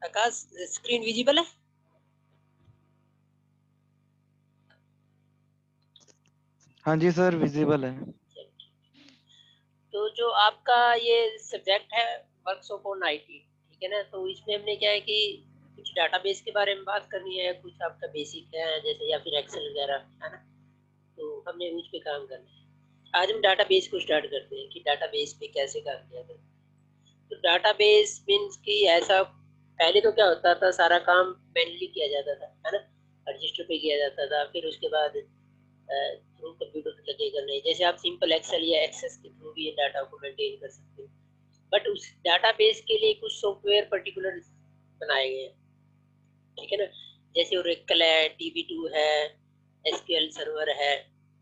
आकाश screen visible है? हाँ जी sir, visible है। तो जो आपका ये सब्जेक्ट है वर्कशॉप ऑन आईटी, ठीक है ना, तो इसमें हमने क्या है कि कुछ डाटाबेस के बारे में बात करनी है, कुछ आपका बेसिक है जैसे या फिर एक्सेल वगैरह, है ना, तो हमने उस पे काम करना है। आज हम डाटाबेस को स्टार्ट करते हैं कि डाटाबेस पे कैसे काम किया जाए। तो डाटाबेस मीन्स कि ऐसा, पहले तो क्या होता था, सारा काम मैनुअली किया जाता था, है ना, रजिस्टर पे किया जाता था, फिर उसके बाद थ्रू कंप्यूटर लगे करने, जैसे आप सिंपल एक्सेल या एक्सेस के थ्रू भी ये डाटा को मेंटेन कर सकते हो। बट उस डाटाबेस के लिए कुछ सॉफ्टवेयर पर्टिकुलर बनाए गए हैं, ठीक है ना, जैसे ओरेकल है, DB2 है, SQL सर्वर है,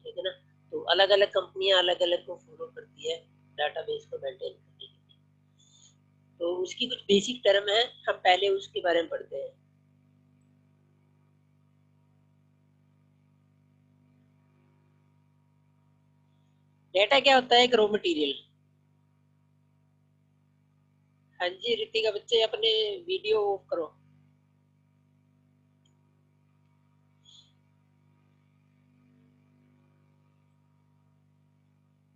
ठीक है ना। तो अलग अलग कंपनियां अलग अलग को फॉलो करती है डाटाबेस को मेंटेन करने के लिए। तो उसकी कुछ बेसिक टर्म है, हम पहले उसके बारे में पढ़ते हैं। डेटा क्या होता है? एक रॉ मटेरियल। हाँ जी ऋतिका, बच्चे अपने वीडियो ऑफ करो।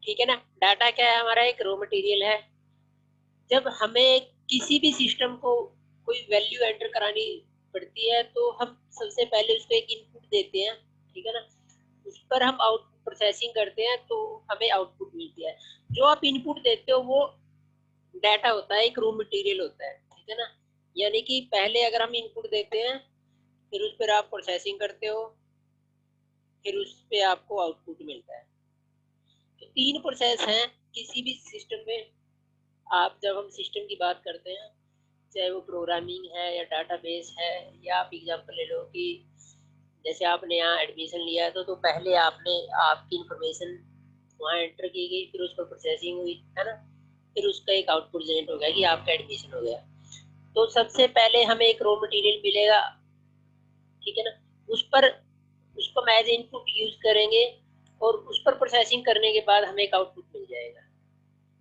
ठीक है ना। डाटा क्या है? हमारा एक रॉ मटेरियल है। जब हमें किसी भी सिस्टम को कोई वैल्यू एंटर करानी पड़ती है तो हम सबसे पहले उसको एक इनपुट देते हैं, ठीक है ना, उस पर हम आउटपुट प्रोसेसिंग करते हैं तो हमें आउटपुट मिलती है। जो आप इनपुट देते हो वो डाटा होता है, एक रॉ मटेरियल होता है, ठीक है ना। यानी कि पहले अगर हम इनपुट देते हैं, फिर उस पर आप प्रोसेसिंग करते हो, फिर उस पे आपको आउटपुट मिलता है। तो 3 प्रोसेस हैं किसी भी सिस्टम में। आप जब हम सिस्टम की बात करते हैं, चाहे वो प्रोग्रामिंग है या डाटाबेस है, या आप एग्जांपल ले लो कि जैसे आपने यहाँ एडमिशन लिया तो पहले आपने आपकी इंफॉर्मेशन वहाँ एंटर की गई, फिर उस पर प्रोसेसिंग हुई, है ना, फिर उसका एक आउटपुट जनरेट हो गया कि आपका एडमिशन हो गया। तो सबसे पहले हमें एक रॉ मटेरियल मिलेगा, ठीक है ना, उस पर उसको हम एज इनपुट यूज करेंगे और उस पर प्रोसेसिंग करने के बाद हमें एक आउटपुट मिल जाएगा।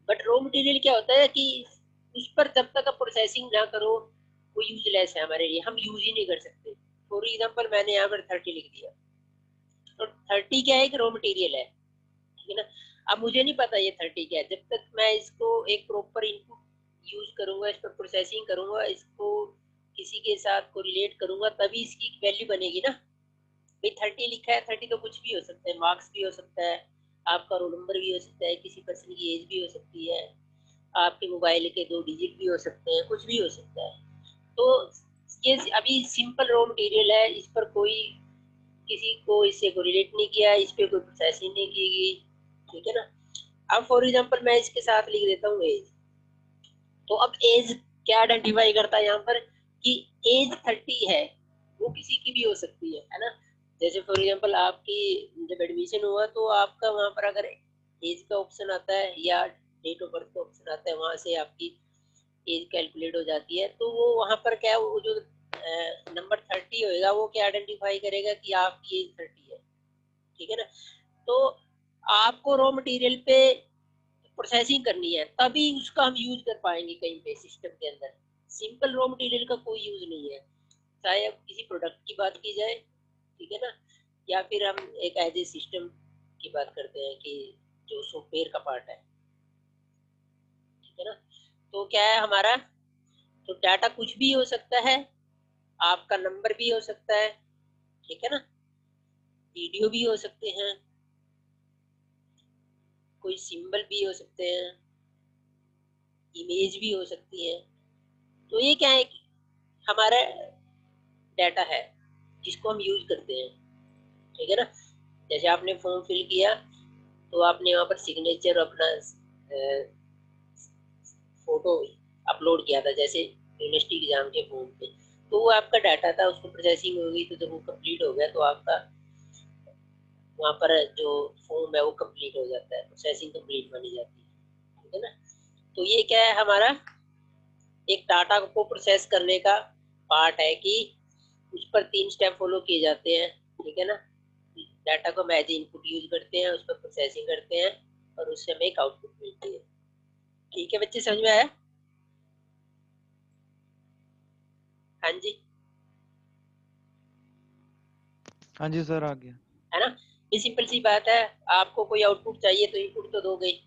बट रॉ मटेरियल क्या होता है कि उस पर जब तक आप प्रोसेसिंग ना करो वो यूजलेस है हमारे लिए, हम यूज ही नहीं कर सकते। फॉर एग्जाम्पल मैंने यहाँ पर 30 लिख दिया, तो 30 क्या है? एक रॉ मटेरियल है, ठीक है ना। अब मुझे नहीं पता ये 30 क्या है, जब तक मैं इसको एक प्रॉपर इनपुट यूज करूंगा, इस पर प्रोसेसिंग करूंगा, इसको किसी के साथ को रिलेट करूंगा, तभी इसकी वैल्यू बनेगी ना। भाई 30 लिखा है, 30 तो कुछ भी हो सकता है, मार्क्स भी हो सकता है, आपका रोल नंबर भी हो सकता है, किसी पर्सन की एज भी हो सकती है, आपके मोबाइल के 2 डिजिट भी हो सकते हैं, कुछ भी हो सकता है। तो ये अभी सिंपल रॉ मटेरियल है, इस पर कोई किसी को इससे को रिलेट नहीं किया, इस पे कोई प्रोसेसिंग नहीं की गई, ठीक है ना। अब फॉर एग्जांपल मैं इसके साथ लिख देता हूँ एज। तो अब एज क्या आइडेंटिफाई करता है यहाँ पर कि एज 30 है, वो किसी की भी हो सकती है ना। जैसे फॉर एग्जांपल आपकी जब एडमिशन हुआ तो आपका वहां पर अगर एज का ऑप्शन आता है या डेट ऑफ बर्थ का ऑप्शन आता है, वहां से आपकी एज कैलकुलेट हो जाती है। तो वो वहां पर क्या, वो जो नंबर 30 होएगा वो क्या आइडेंटिफाई करेगा कि आपकी एज 30 है, ठीक है ना। तो आपको रॉ मटेरियल पे प्रोसेसिंग करनी है तभी उसका हम यूज कर पाएंगे कहीं पे सिस्टम के अंदर। सिंपल रॉ मटेरियल का कोई यूज नहीं है, चाहे अब किसी प्रोडक्ट की बात की जाए, ठीक है ना, या फिर हम एक एज ए सिस्टम की बात करते हैं कि जो सॉफ्टवेयर का पार्ट है, ठीक है ना। तो क्या है हमारा, तो डाटा कुछ भी हो सकता है, आपका नंबर भी हो सकता है, ठीक है ना, वीडियो भी हो सकते हैं, कोई सिंबल भी हो सकते हैं, इमेज भी हो सकती है। तो ये क्या है कि हमारा डाटा है जिसको हम यूज करते हैं, ठीक है ना। जैसे आपने फॉर्म फिल किया तो आपने वहां पर सिग्नेचर अपना फोटो अपलोड किया था, जैसे यूनिवर्सिटी एग्जाम के फॉर्म पे, तो वो आपका डाटा था, उसको प्रोसेसिंग होगी, तो जब वो कंप्लीट हो गया तो आपका वहाँ पर जो फॉर्म है वो कंप्लीट हो जाता है, प्रोसेसिंग कंप्लीट मानी जाती है, ठीक है ना। तो ये क्या है हमारा, एक डाटा को प्रोसेस करने का पार्ट है कि उस पर 3 स्टेप फॉलो किए जाते हैं, ठीक है ना। डाटा को हम एज इनपुट यूज करते हैं, उस पर प्रोसेसिंग करते हैं और उससे हमें एक आउटपुट मिलती है। ठीक है बच्चे, समझ में आया? हाँ जी, हाँ जी सर, आ गया। है ना। ये सिंपल सी बात है, आपको कोई आउटपुट चाहिए तो इनपुट तो दोगे ही,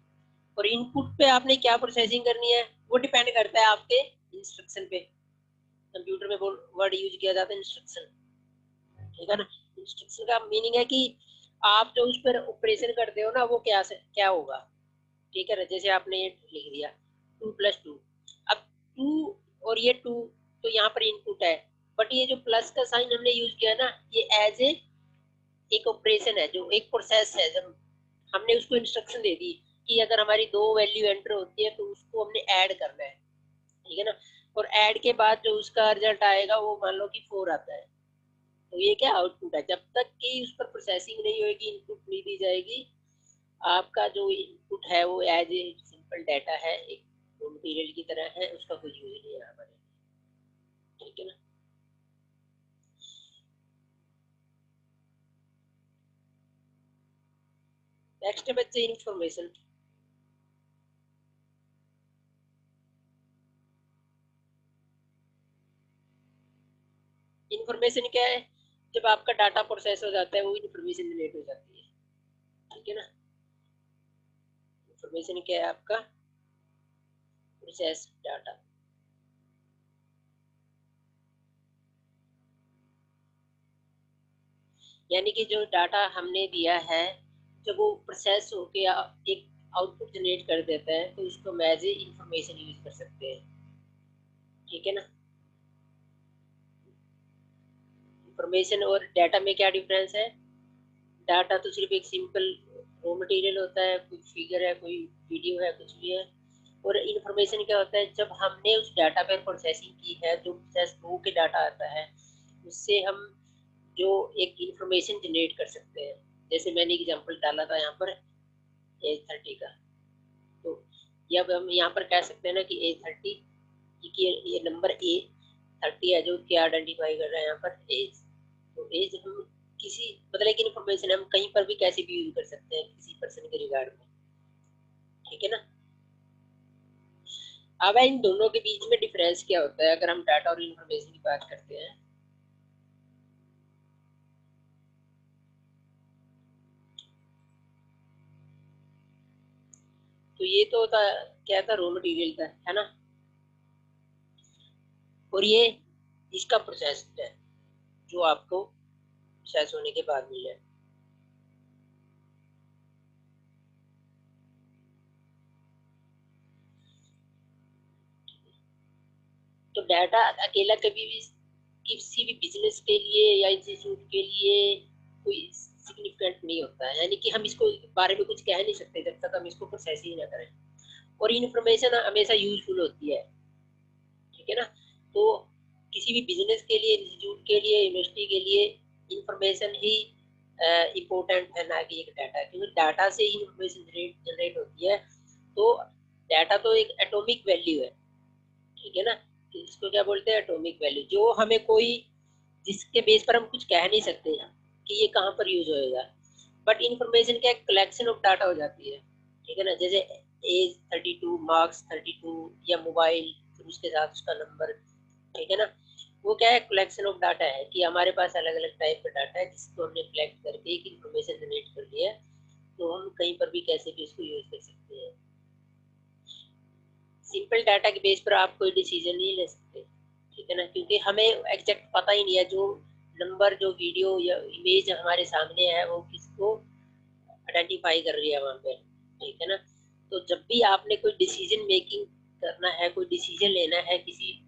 और इनपुट पे आपने क्या प्रोसेसिंग करनी है वो डिपेंड करता है आपके इंस्ट्रक्शन पे। कंप्यूटर में वर्ड यूज किया जाता है इंस्ट्रक्शन, ठीक है ना। इंस्ट्रक्शन का मीनिंग है कि आप जो उस पर ऑपरेशन करते हो ना वो क्या होगा, ठीक है ना। जैसे आपने ये लिख दिया 2+2, अब 2 और ये 2 तो यहाँ पर इनपुट है, बट ये जो प्लस का साइन हमने यूज किया ना, ये एज ए एक ऑपरेशन है, जो एक प्रोसेस है। जब हमने उसको इंस्ट्रक्शन दे दी कि अगर हमारी दो वैल्यू एंटर होती है तो उसको हमने ऐड करना है, ठीक है ना। और ऐड के बाद जो उसका रिजल्ट आएगा वो मान लो कि 4 आता है, तो ये क्या आउटपुट है। जब तक कि उस पर प्रोसेसिंग नहीं होगी, इनपुट नहीं दी जाएगी, आपका जो इनपुट है वो एज ए सिंपल डाटा है, एक मटेरियल की तरह है, उसका कोई यूज नहीं है हमारे, ठीक है ना। नेक्स्ट है बच्चे इंफॉर्मेशन। इंफॉर्मेशन क्या है, जब आपका डाटा प्रोसेस हो जाता है वो इंफॉर्मेशन जनरेट हो जाती है, ठीक है ना। इंफॉर्मेशन क्या है आपका, प्रोसेस डाटा। यानी कि जो डाटा हमने दिया है, जब वो प्रोसेस होके एक आउटपुट जनरेट कर देता है तो उसको हम एज ए इंफॉर्मेशन यूज कर सकते हैं, ठीक है ना। इंफॉर्मेशन और डाटा में क्या डिफरेंस है, डाटा तो सिर्फ एक सिंपल रॉ मटेरियल होता है, कोई फिगर है, कोई वीडियो है, कुछ भी है। और इंफॉर्मेशन क्या होता है, जब हमने उस डाटा पर प्रोसेसिंग की है, जो प्रोसेस हो के डाटा आता है उससे हम जो एक इंफॉर्मेशन जनरेट कर सकते हैं। जैसे मैंने एग्जांपल डाला था यहाँ पर A30 का, तो ये अब हम यहाँ पर कह सकते हैं ना कि A30, ये नंबर A30 है जो क्या आइडेंटिफाई कर रहा है यहाँ पर एज। तो एज हम किसी मतलब एक इन्फॉर्मेशन हम कहीं पर भी कैसे भी यूज कर सकते हैं किसी पर्सन के रिगार्ड में, ठीक है ना। अब इन दोनों के बीच में डिफरेंस क्या होता है अगर हम डाटा और इन्फॉर्मेशन की बात करते हैं। तो ये तो था, क्या था, रॉ मटेरियल था, है ना। और ये इसका प्रोसेस है जो आपको प्रोसेस होने के बाद मिल जाए। तो डाटा अकेला कभी भी किसी भी बिजनेस के लिए या इंस्टीट्यूट के लिए कोई सिग्निफिकेंट नहीं होता है, यानी कि हम इसको बारे में कुछ कह नहीं सकते जब तक हम इसको प्रोसेस ही ना करें। और इन्फॉर्मेशन हमेशा यूजफुल होती है, ठीक है ना। तो किसी भी बिजनेस के लिए, इंस्टीट्यूट के लिए, यूनिवर्सिटी के लिए इंफॉर्मेशन ही इम्पोर्टेंट है, ना कि एक डाटा, क्योंकि डाटा से ही इंफॉर्मेशन जनरेट होती है। तो डाटा तो एक एटॉमिक वैल्यू है, ठीक है ना। तो इसको क्या बोलते हैं, एटॉमिक वैल्यू, जो हमें कोई, जिसके बेस पर हम कुछ कह नहीं सकते हैं कि ये कहाँ पर यूज होएगा। बट इंफॉर्मेशन क्या कलेक्शन ऑफ डाटा हो जाती है, ठीक है ना। जैसे एज 32, मार्क्स 32, या मोबाइल, फिर उसके साथ उसका नंबर, ठीक है ना। वो क्या है, कलेक्शन ऑफ डाटा है कि हमारे पास अलग अलग टाइप का डाटा है जिसको हमने कलेक्ट करके एक इंफॉर्मेशन जनरेट कर लिया है। तो हम कहीं पर भी कैसे भी इसको यूज कर सकते हैं। सिंपल डाटा के बेस पर आप कोई डिसीजन नहीं ले सकते, ठीक है ना, क्योंकि हमें एग्जैक्ट पता ही नहीं है जो नंबर, जो वीडियो या इमेज हमारे सामने है वो किसको आइडेंटिफाई कर रही है वहां पे, ठीक है ना। तो जब भी आपने कोई डिसीजन मेकिंग करना है, कोई डिसीजन लेना है किसी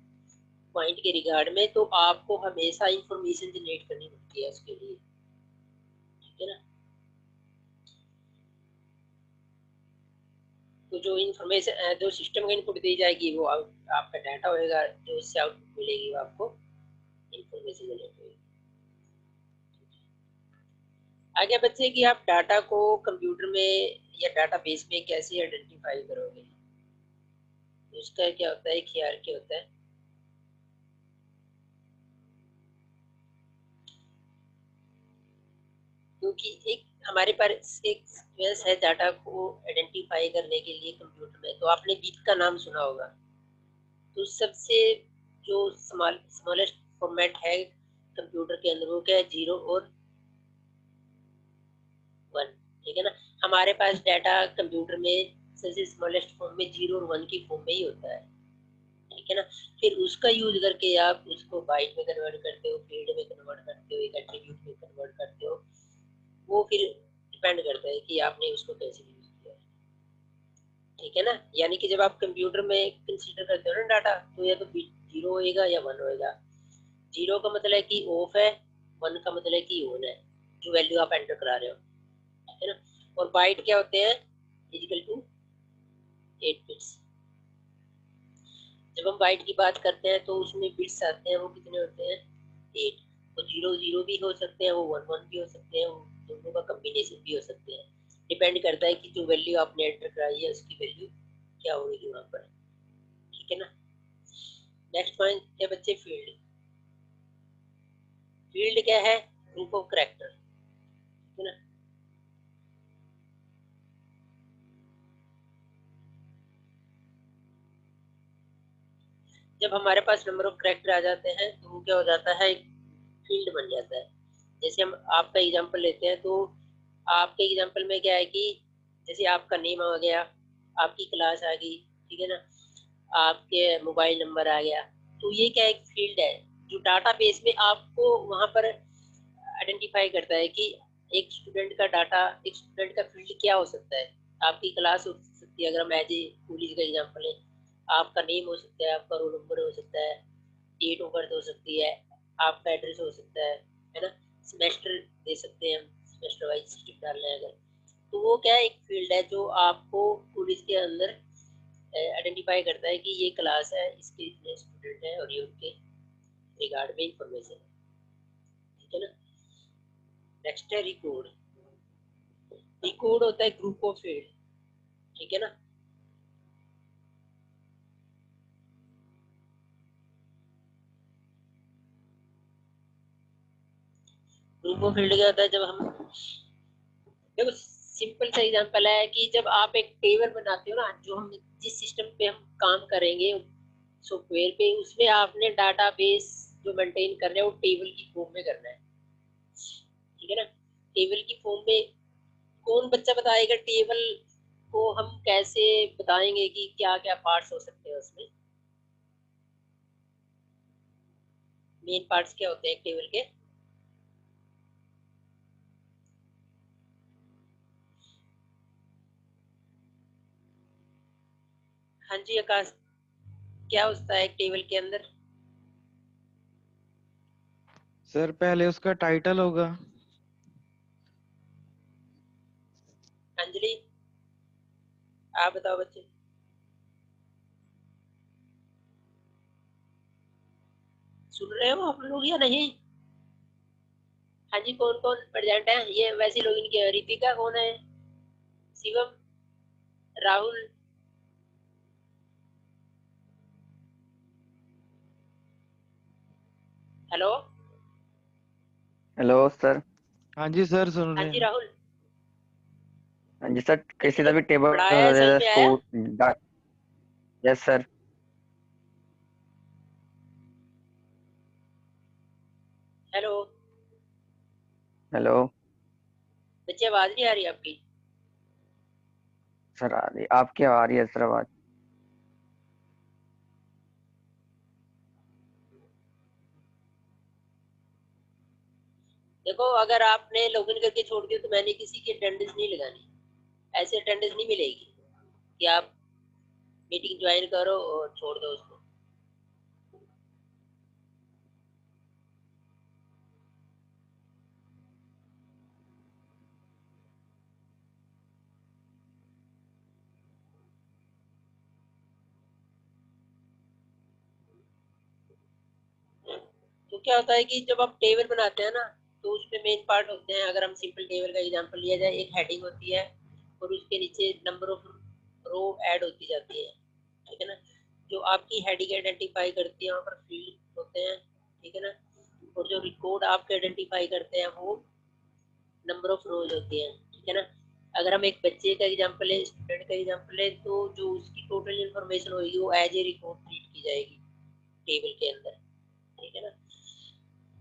पॉइंट के रिगार्ड में, तो आपको हमेशा इंफॉर्मेशन जनरेट करनी पड़ती है उसके लिए, ठीक है ना। तो जो इंफॉर्मेशन, जो सिस्टम को इनपुट दी जाएगी वो आपका डाटा होएगा, जो उससे आउटपुट मिलेगी वो आपको इंफॉर्मेशन जनरेट होगी। आगे बच्चे कि आप डाटा को कंप्यूटर में या डाटाबेस में कैसे आइडेंटिफाई करोगे। तो उसका क्या होता है, ख्याल क्या होता है, क्योंकि एक हमारे पास एक सीक्वेंस है डाटा को आइडेंटिफाई करने के लिए कंप्यूटर में। तो आपने बीट का नाम सुना होगा, तो सबसे जो स्मॉलेस्ट फॉर्मेट है कंप्यूटर के अंदर वो क्या है, 0 और 1। ठीक है ना, हमारे पास डाटा कंप्यूटर में सबसे स्मॉलेस्ट फॉर्म में 0 और 1 की फॉर्म में ही होता है। ठीक है ना, फिर उसका यूज करके आप उसको बाइट में कन्वर्ट करते हो, फील्ड में कन्वर्ट करते हो, एक एट्रीब्यूट में कन्वर्ट करते हो। वो फिर डिपेंड करता है कि आपने उसको कैसे यूज किया है। ठीक है ना, यानी कि जब आप कंप्यूटर में कंसीडर करते हो ना डाटा, तो या तो 0 होएगा या 1 होएगा। 0 का मतलब है कि ऑफ है, 1 का मतलब है कि ऑन है, जो वैल्यू आप एंटर करा रहे हो। ठीक है ना, और बाइट क्या होते हैं, इक्वल टू 8 बिट्स। जब हम बाइट की बात करते हैं तो उसमें बिट्स आते हैं, वो कितने होते हैं, 8। वो 0 0 भी हो सकते हैं, वो 1 1 भी हो सकते हैं, वो दोनों का कॉम्बिनेशन भी हो सकते हैं। डिपेंड करता है कि जो वैल्यू आपने एंटर कराई है उसकी वैल्यू क्या होगी वहां पर। ठीक है ना, नेक्स्ट पॉइंट है बच्चे, फील्ड। फील्ड क्या है, ग्रुप ऑफ कैरेक्टर। ठीक है ना, जब हमारे पास नंबर ऑफ कैरेक्टर आ जाते हैं तो वो क्या हो जाता है, फील्ड बन जाता है। जैसे हम आपका एग्जांपल लेते हैं, तो आपके एग्जांपल में क्या है कि जैसे आपका नेम आ गया, आपकी क्लास आ गई, ठीक है ना, आपके मोबाइल नंबर आ गया, तो ये क्या एक फील्ड है जो डाटाबेस में आपको वहां पर आइडेंटिफाई करता है कि एक स्टूडेंट का डाटा, एक स्टूडेंट का फील्ड क्या हो सकता है। आपकी क्लास हो सकती है, अगर हम एज ए कॉलेज का एग्जांपल है, आपका नेम हो सकता है, आपका रोल नंबर हो सकता है, डेट ऑफ बर्थ हो सकती है, आपका एड्रेस हो सकता है ना, सेमेस्टर दे सकते हैं हम, सेमेस्टर वाइज सिस्टम डालना है अगर, तो वो क्या है, एक फील्ड है जो आपको कॉलेज के अंदर आइडेंटिफाई करता है कि ये क्लास है, इसके इतने स्टूडेंट हैं और ये उनके रिगार्ड में इंफॉर्मेशन है। ठीक है ना, नेक्स्ट है रिकॉर्ड। रिकॉर्ड होता है ग्रुप ऑफ फील्ड। ठीक है ना, ग्रुप ऑफ फील्ड क्या होता है, जब हम, देखो सिंपल सा एग्जांपल है कि जब आप एक टेबल बनाते हो ना, जो हम जिस सिस्टम पे हम काम करेंगे सॉफ्टवेयर पे, उसमें आपने डाटाबेस जो मेंटेन कर रहे हो वो टेबल की फॉर्म में करना है। ठीक है ना, टेबल की फॉर्म में कौन बच्चा बताएगा टेबल को हम कैसे बताएंगे कि क्या क्या पार्ट्स हो सकते हैं उसमें, मेन पार्ट्स क्या होते हैं टेबल के। हाँ जी आकाश, क्या होता है टेबल के अंदर। सर पहले उसका टाइटल होगा। अंजलि, आप बताओ बच्चे, सुन रहे हो आप लोग या नहीं। हाँ जी, कौन कौन प्रेजेंट है, ये वैसे लोग इनके, रितिका कौन है, Shivam, Rahul, hello. Hello sir. हाँ जी सर, सुन हाँ रहे जी हैं। राहुल, हाँ जी सर, बच्चे किसी का जब भी पढ़ाया है समझ टेबल में आया। Sport. Yes sir. Hello, hello बच्चे आवाज नहीं आ रही आपकी। सर, आ रही आपकी आ रही है सर आवाज। देखो अगर आपने लॉगिन करके छोड़ दिया तो मैंने किसी की अटेंडेंस नहीं लगानी, ऐसे अटेंडेंस नहीं मिलेगी कि आप मीटिंग ज्वाइन करो और छोड़ दो उसको। तो क्या होता है कि जब आप टेबल बनाते हैं ना, तो उसमें मेन पार्ट होते हैं, अगर हम सिंपल टेबल का एग्जांपल लिया जाए, एक हेडिंग होती है और उसके नीचे नंबर ऑफ रो ऐड होती जाती है। ठीक है ना, जो आपकी हेडिंग आइडेंटिफाई करती है वहाँ पर फील्ड होते हैं। ठीक है ना, और जो रिकॉर्ड आपके आइडेंटिफाई करते हैं वो नंबर ऑफ रोज होती हैं। ठीक है ना, अगर हम एक बच्चे का एग्जांपल है, स्टूडेंट का एग्जांपल है, तो जो उसकी टोटल इन्फॉर्मेशन होगी वो एज ए रिकॉर्ड ट्रीट की जाएगी। टेबल के अंदर, ठीक है ना।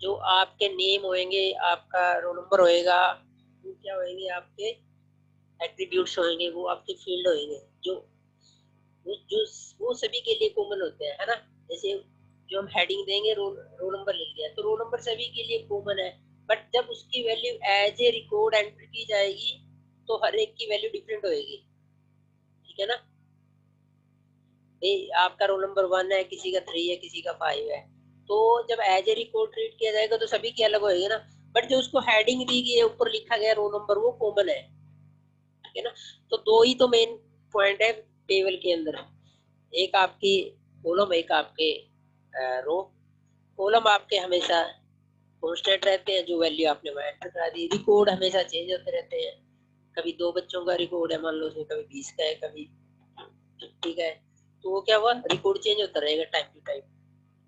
जो आपके नेम होंगे, आपका रोल नंबर होएगा, वो क्या होंगे, आपके एट्रीब्यूट्स होंगे, वो आपके फील्ड होंगे, जो जो वो सभी के लिए कॉमन होते हैं, है ना। जैसे जो हम हेडिंग देंगे, रोल नंबर लिख दिया, तो रोल नंबर सभी के लिए कॉमन है, बट जब उसकी value as a record enter की जाएगी तो हर एक की वैल्यू डिफरेंट होएगी, ठीक है ना। आपका रोल नंबर 1 है, किसी का 3 है, किसी का 5 है, तो जब एज ए रिकॉर्ड ट्रीट किया जाएगा तो सभी के अलग होएगी ना, बट जो उसको हेडिंग दी गई है, ऊपर लिखा गया रोल नंबर, वो कॉमन है, ठीक है ना। तो दो ही तो मेन पॉइंट है टेबल के अंदर, एक आपकी कॉलम, एक आपके रो। कॉलम आपके हमेशा कांस्टेंट रहते हैं, जो वैल्यू आपने वहां एंटर करा दी। रिकॉर्ड हमेशा चेंज होते रहते हैं, कभी 2 बच्चों का रिकॉर्ड है, मान लो उसमें कभी 20 का है, कभी 50 का है, तो वो क्या हुआ, रिकॉर्ड चेंज होता रहेगा टाइम टू टाइम,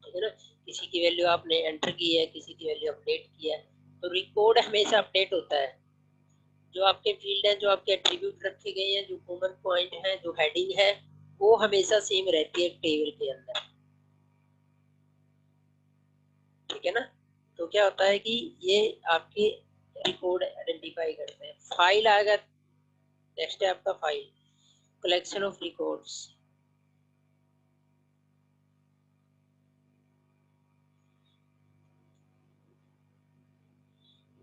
ठीक है ना। किसी की वैल्यू आपने एंटर की है, किसी की वैल्यू अपडेट की है, तो रिकॉर्ड हमेशा अपडेट होता है। जो आपके फील्ड है, जो आपके एट्रीब्यूट रखे गए हैं, जो कॉमन पॉइंट है, जो हेडिंग है, वो हमेशा सेम रहती है टेबल के अंदर, ठीक है ना। तो क्या होता है कि ये आपके रिकॉर्ड आइडेंटिफाई करते हैं। फाइल आएगा, नेक्स्ट है आपका फाइल, कलेक्शन ऑफ रिकॉर्ड्स।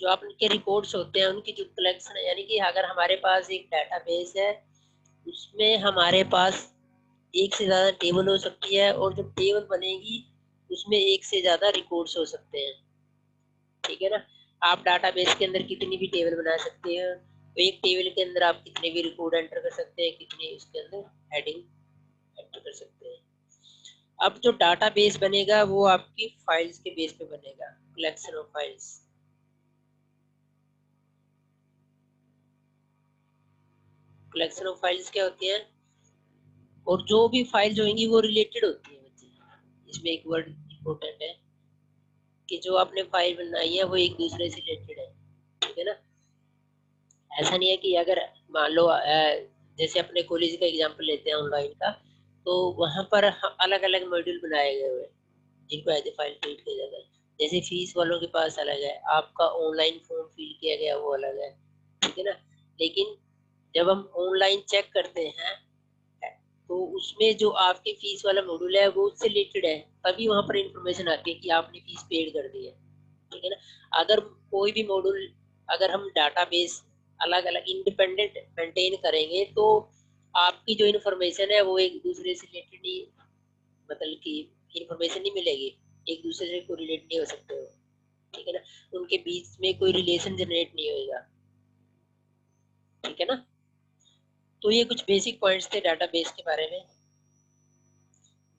जो आपके रिकॉर्ड्स होते हैं उनकी जो कलेक्शन है, यानी कि अगर हमारे पास एक डाटाबेस है, उसमें हमारे पास एक से ज्यादा टेबल हो सकती है, और जो टेबल बनेगी उसमें एक से ज्यादा रिकॉर्ड्स हो सकते हैं, ठीक है ना। आप डाटाबेस के अंदर कितनी भी टेबल बना सकते हैं, तो एक टेबल के अंदर आप कितने भी रिकॉर्ड एंटर कर सकते हैं, कितनी उसके अंदर हेडिंग एंटर कर सकते हैं। अब जो डाटाबेस बनेगा वो आपकी फाइल्स के बेस पे बनेगा, collection of files. Collection of files क्या होती है, और जो भी फाइल्स होंगी वो रिलेटेड होती है बच्चे। इसमें एक वर्ड इंपॉर्टेंट है कि जो आपने फाइल बनाई है वो एक दूसरे से रिलेटेड है, ठीक है ना। ऐसा नहीं है कि अगर मान लो जैसे अपने कॉलेज का एग्जांपल लेते हैं ऑनलाइन का, तो वहां पर अलग अलग मॉड्यूल बनाए गए हुए हैं जिनको एज ए फाइल ट्रीट किया जाता है। जैसे फीस वालों के पास अलग है, आपका ऑनलाइन फॉर्म फिल किया गया वो अलग है, ठीक है ना। लेकिन जब हम ऑनलाइन चेक करते हैं तो उसमें जो आपकी फीस वाला मॉड्यूल है वो उससे रिलेटेड है, तभी वहां पर इंफॉर्मेशन आती है कि आपने फीस पेड कर दी है, ठीक है ना। अगर कोई भी मॉड्यूल, अगर हम डाटाबेस अलग अलग इंडिपेंडेंट मेंटेन करेंगे तो आपकी जो इन्फॉर्मेशन है वो एक दूसरे से रिलेटेड ही, मतलब कि इन्फॉर्मेशन नहीं मिलेगी, एक दूसरे से कोई रिलेट नहीं हो सकते हो, ठीक है ना। उनके बीच में कोई रिलेशन जनरेट नहीं होगा, ठीक है ना। तो ये कुछ बेसिक पॉइंट्स थे डाटाबेस के बारे में,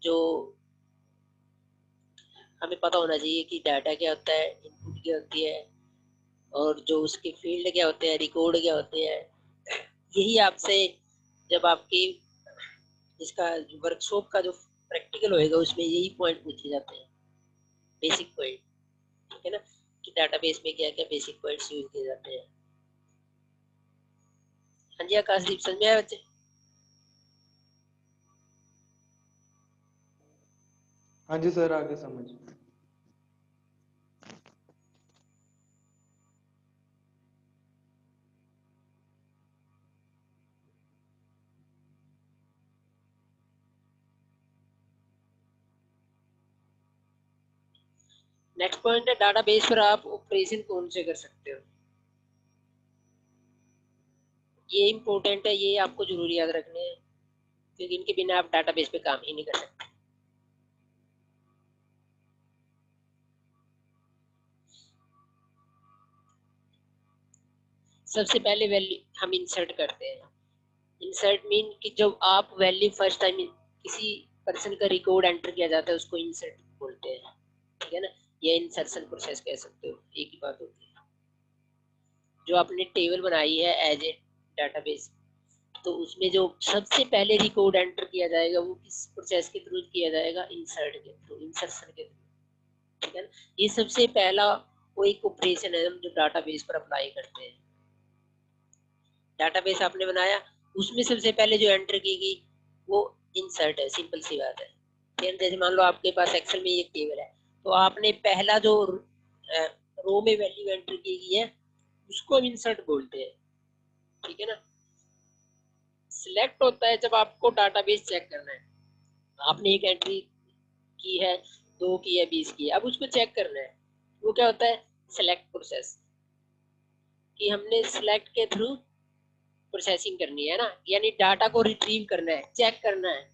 जो हमें पता होना चाहिए कि डाटा क्या होता है, इनपुट क्या होती है, और जो उसके फील्ड क्या होते हैं, रिकॉर्ड क्या होते हैं। यही आपसे जब आपकी इसका वर्कशॉप का जो प्रैक्टिकल होएगा उसमें यही पॉइंट पूछे जाते हैं, बेसिक पॉइंट, ठीक है ना, कि डाटाबेस में क्या क्या बेसिक पॉइंट्स यूज किए जाते हैं। हाँ जी आकाशदीप, समझ में आया बच्चे? हाँ जी सर, आगे समझ। नेक्स्ट पॉइंट है डाटाबेस पर आप ऑपरेशन कौन से कर सकते हो। ये इंपॉर्टेंट है, ये आपको जरूरी याद रखने हैं, क्योंकि इनके बिना आप डाटाबेस पे काम ही नहीं कर सकते। सबसे पहले वैल्यू हम इंसर्ट करते हैं। इंसर्ट मीन कि जब आप वैल्यू फर्स्ट टाइम किसी पर्सन का रिकॉर्ड एंटर किया जाता है उसको इंसर्ट बोलते हैं, ठीक है ना। या इंसर्शन प्रोसेस कह सकते हो, एक ही बात होती है। जो आपने टेबल बनाई है एज ए डाटाबेस, तो उसमें जो सबसे पहले रिकॉर्ड एंटर किया जाएगा वो किस प्रोसेस के थ्रू किया जाएगा, इंसर्ट के थ्रू, इंसर्शन के थ्रू, ठीक है ना। ये सबसे पहला वो एक ऑपरेशन है हम जो डाटाबेस पर अप्लाई करते हैं। डाटाबेस आपने बनाया, उसमें सबसे पहले जो एंटर की गई वो इंसर्ट है, सिंपल सी बात है। फिर जैसे मान लो आपके पास एक्सेल में ये टेबल है, तो आपने पहला जो रो में वैल्यू एंटर की है उसको हम इंसर्ट बोलते हैं, ठीक है ना। सिलेक्ट होता है जब आपको डाटाबेस चेक करना है, आपने एक एंट्री की है, 2 की है, 20 की है, अब उसको चेक करना है, वो क्या होता है, सिलेक्ट प्रोसेस, कि हमने सिलेक्ट के थ्रू प्रोसेसिंग करनी है ना, यानी डाटा को रिट्रीव करना है, चेक करना है।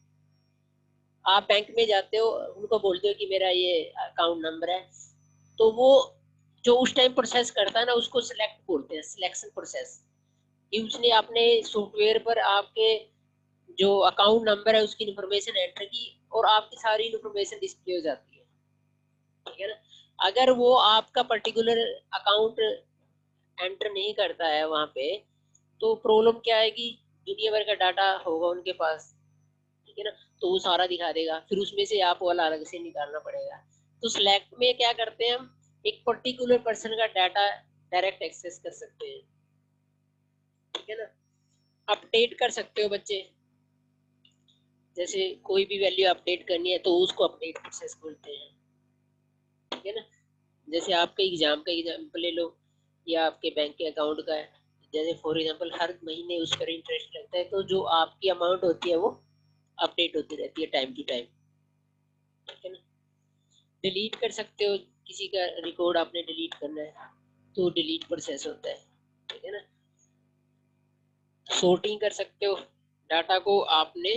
आप बैंक में जाते हो, उनको बोलते हो कि मेरा ये अकाउंट नंबर है, तो वो जो उस टाइम प्रोसेस करता है ना उसको सिलेक्ट बोलते हैं, सिलेक्शन प्रोसेस, कि उसने अपने सॉफ्टवेयर पर आपके जो अकाउंट नंबर है उसकी इंफॉर्मेशन एंटर की और आपकी सारी इंफॉर्मेशन डिस्प्ले हो जाती है, ठीक है ना। अगर वो आपका पर्टिकुलर अकाउंट एंटर नहीं करता है वहां पे, तो प्रॉब्लम क्या है कि दुनिया भर का डाटा होगा उनके पास, ठीक है ना, तो वो सारा दिखा देगा, फिर उसमें से आप वाला अलग से निकालना पड़ेगा। तो सिलेक्ट में क्या करते हैं हम, एक पर्टिकुलर पर्सन का डाटा डायरेक्ट एक्सेस कर सकते हैं, ठीक है ना। अपडेट कर सकते हो बच्चे, जैसे कोई भी वैल्यू अपडेट करनी है तो उसको अपडेट प्रोसेस बोलते हैं, ठीक है ना। जैसे आपके एग्जाम का एग्जाम्पल ले लो या आपके बैंक के अकाउंट का है, जैसे फॉर एग्जांपल हर महीने उस पर इंटरेस्ट लगता है, तो जो आपकी अमाउंट होती है वो अपडेट होती रहती है टाइम टू टाइम, ठीक है ना। डिलीट कर सकते हो, किसी का रिकॉर्ड आपने डिलीट करना है तो डिलीट प्रोसेस होता है, ठीक है ना। सॉर्टिंग कर सकते हो, डाटा को आपने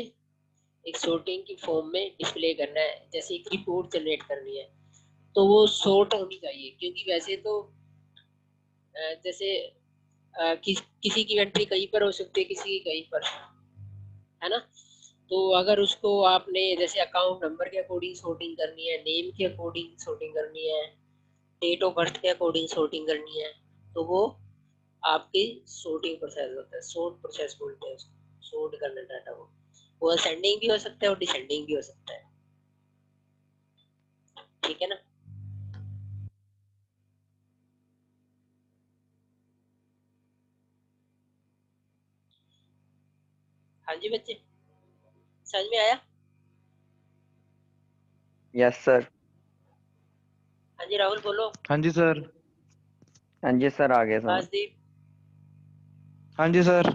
एक सॉर्टिंग की फॉर्म में डिस्प्ले करना है, जैसे एक रिपोर्ट जनरेट करनी है तो वो सॉर्ट होनी चाहिए, क्योंकि वैसे तो जैसे किसी की एंट्री कहीं पर हो सकती है, किसी की कहीं पर, है ना। तो अगर उसको आपने जैसे अकाउंट नंबर के अकॉर्डिंग सॉर्टिंग करनी है, नेम के अकॉर्डिंग सॉर्टिंग करनी है, डेट ऑफ बर्थ के अकॉर्डिंग सॉर्टिंग करनी है, तो वो आपकी सॉर्टिंग प्रोसेस होता है, सॉर्ट प्रोसेस बोलते हैं उसको, सॉर्ट करना डाटा को। वो असेंडिंग भी हो सकता है और डिसेंडिंग भी हो सकता है, ठीक है ना। हाँ जी बच्चे, समझ में आया? Yes sir. हाँ जी राहुल बोलो। हाँ जी सर। हाँ जी सर, आ गया समझ। आकाशदीप। हाँ जी सर।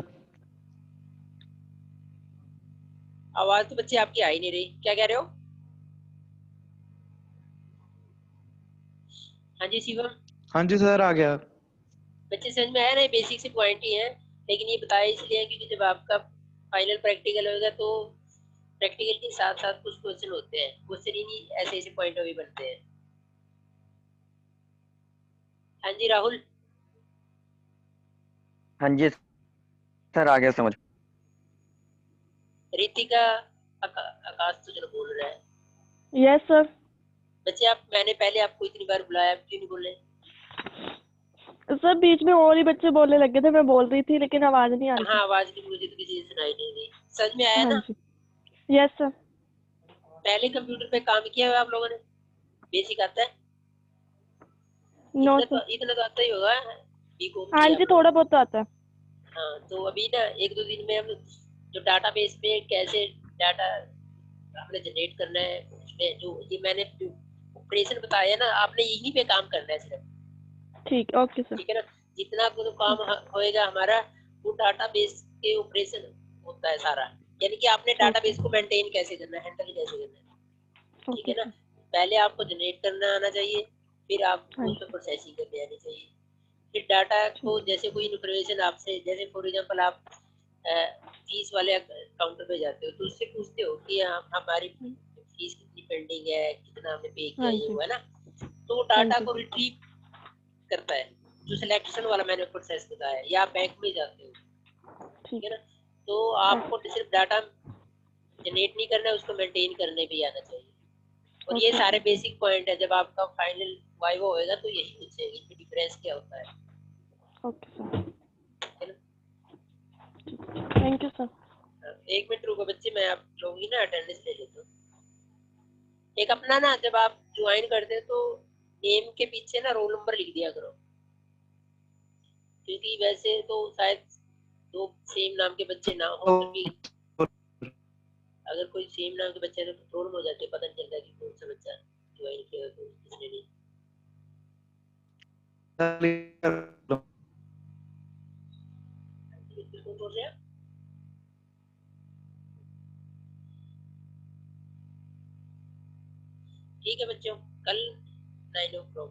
आवाज तो बच्चे आपकी आ ही नहीं रही, क्या कह रहे हो? हाँ जी शिवम। हाँ जी सर, आ गया। बच्चे समझ में आया ना, ये बेसिक से पॉइंट ही है, लेकिन ये बताया इसलिए है क्योंकि जब आपका फाइनल प्रैक्टिकल होगा तो प्रैक्टिकल के साथ साथ कुछ क्वेश्चन होते हैं, क्वेश्चन ही नहीं ऐसे ऐसे पॉइंट भी बनते हैं। हाँ जी राहुल। हाँ जी सर, आ गया समझ। रितिका। आकाश तो चलो बोल रहा है। Yes sir. बच्चे आप, मैंने पहले आपको इतनी बार बुलाया, आप क्यों नहीं बोले? सर बीच में और ही बच्चे बोलने लगे थे, मैं बोल रही थी लेकिन आवाज नहीं आ रही हाँ थी। आवाज की मुझे तो किसी से सुनाई नहीं दी। समझ में आया हाँ ना? जी। Yes sir. पहले कंप्यूटर पे काम किया हुआ आप लोगों ने? बेसिक आता है? No sir. इतना तो आता ही होगा, बीकॉम हाँ किया जी, आप लोगों थोड़ा ने। बहुत तो आता है। हाँ तो अभी ना एक दो दिन में हम जो डाटाबेस में कैसे डाटा हमने जनरेट करना है, उसमें जो ये मैंने ऑपरेशन बताया ना, आपने यहीं पे काम करना है सिर्फ, ठीक, ओके सर। ठीक है ना। जितना आपको तो काम होएगा हमारा, वो डाटाबेस के ऑपरेशन होता है सारा, यानी कि आपने ओके। डाटाबेस को मेंटेन कैसे करना है, हैंडल कैसे करना है, ठीक ओके है ना। सर। पहले आपको जनरेट करना आना चाहिए, फिर हाँ आपको उस पर जी। प्रोसेसिंग करनी आनी चाहिए। फिर डाटा को ठीक। जैसे कोई इन्फॉर्मेशन आपसे, जैसे फॉर एग्जांपल आप फीस वाले काउंटर पे जाते हो तो उससे पूछते हो कि हमारी फीस कितनी पेंडिंग है, कितना हमने पे किया, हाँ ये जी। हुआ ना, तो वो हाँ डाटा जी। को रिट्रीव करता है, जो सिलेक्शन वाला मैंने प्रोसेस बताया, या आप बैंक में जाते हो, ठीक ठीक। है ना। तो आपको सिर्फ डाटा जनरेट नहीं करना है, उसको मेंटेन करने भी आना चाहिए। और ये ओके सारे सर। बेसिक पॉइंट है, जब आपका फाइनल वाइवा होएगा तो यही पूछेंगे कि डिफरेंस क्या होता है, ओके सर। ठीक है ना। Thank you sir. एक मिनट रुको बच्चे, मैं आप लोगों की ना अटेंडेंस ले लेता हूँ। एक अपना ना, जब आप ज्वाइन करते हैं तो नेम के पीछे ना रोल नंबर लिख दिया करो, क्योंकि वैसे तो शायद दो सेम नाम के बच्चे ना हो, क्योंकि अगर कोई सेम नाम के बच्चे हैं तो प्रॉब्लम हो जाती है, पता नहीं चलता कि कौन सा बच्चा ज्वाइन किया तो किसने नहीं। बिल्कुल बोल रहे हैं। ठीक है बच्चों, कल 9 o'clock